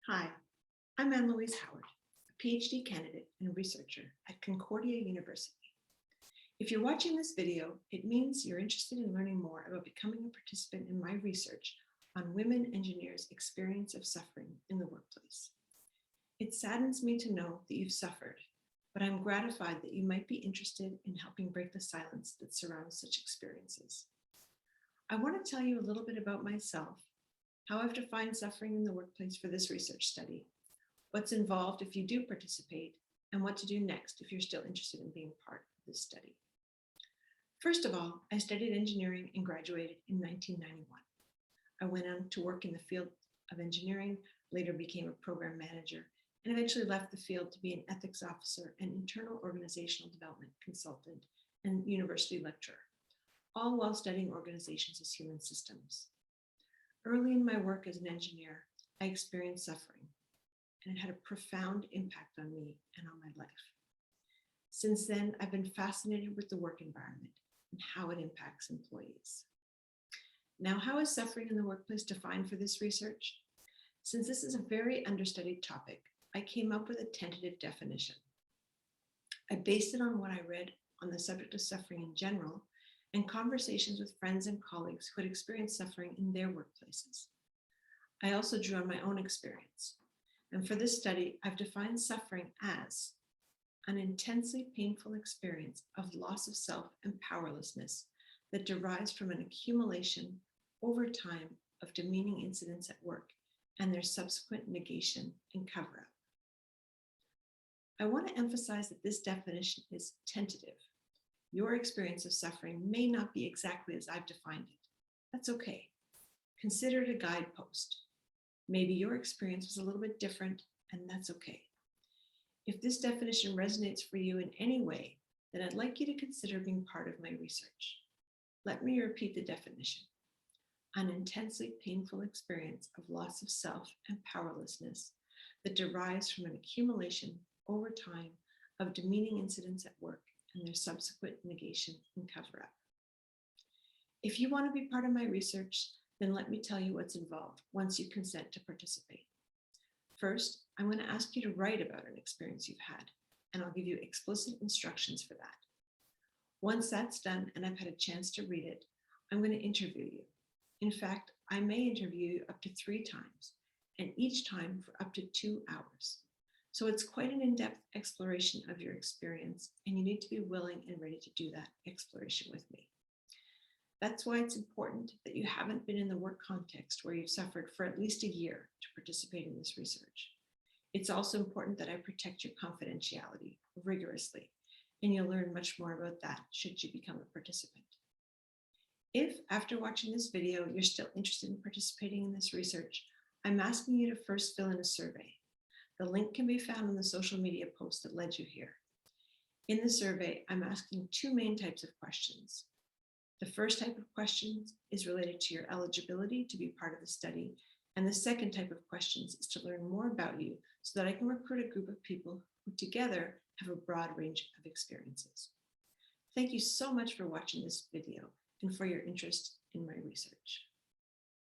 Hi, I'm Ann-Louise Howard, a PhD candidate and researcher at Concordia University. If you're watching this video, it means you're interested in learning more about becoming a participant in my research on women engineers' experience of suffering in the workplace. It saddens me to know that you've suffered, but I'm gratified that you might be interested in helping break the silence that surrounds such experiences. I want to tell you a little bit about myself, how I've defined suffering in the workplace for this research study, what's involved if you do participate, and what to do next if you're still interested in being part of this study. First of all, I studied engineering and graduated in 1991. I went on to work in the field of engineering, later became a program manager, and eventually left the field to be an ethics officer and internal organizational development consultant and university lecturer, all while studying organizations as human systems. Early in my work as an engineer, I experienced suffering, and it had a profound impact on me and on my life. Since then, I've been fascinated with the work environment and how it impacts employees. Now, how is suffering in the workplace defined for this research? Since this is a very understudied topic, I came up with a tentative definition. I based it on what I read on the subject of suffering in general and conversations with friends and colleagues who had experienced suffering in their workplaces. I also drew on my own experience. And for this study, I've defined suffering as an intensely painful experience of loss of self and powerlessness that derives from an accumulation over time of demeaning incidents at work and their subsequent negation and cover-up. I want to emphasize that this definition is tentative. Your experience of suffering may not be exactly as I've defined it. That's okay. Consider it a guidepost. Maybe your experience was a little bit different, and that's okay. If this definition resonates for you in any way, then I'd like you to consider being part of my research. Let me repeat the definition. An intensely painful experience of loss of self and powerlessness that derives from an accumulation over time of demeaning incidents at work and their subsequent negation and cover-up. If you want to be part of my research, then let me tell you what's involved once you consent to participate. First, I'm going to ask you to write about an experience you've had, and I'll give you explicit instructions for that. Once that's done and I've had a chance to read it, I'm going to interview you. In fact, I may interview you up to 3 times, and each time for up to 2 hours. So it's quite an in-depth exploration of your experience, and you need to be willing and ready to do that exploration with me. That's why it's important that you haven't been in the work context where you've suffered for at least a year to participate in this research. It's also important that I protect your confidentiality rigorously, and you'll learn much more about that should you become a participant. If, after watching this video, you're still interested in participating in this research, I'm asking you to first fill in a survey. The link can be found in the social media post that led you here. In the survey, I'm asking 2 main types of questions. The first type of questions is related to your eligibility to be part of the study, and the second type of questions is to learn more about you so that I can recruit a group of people who together have a broad range of experiences. Thank you so much for watching this video and for your interest in my research.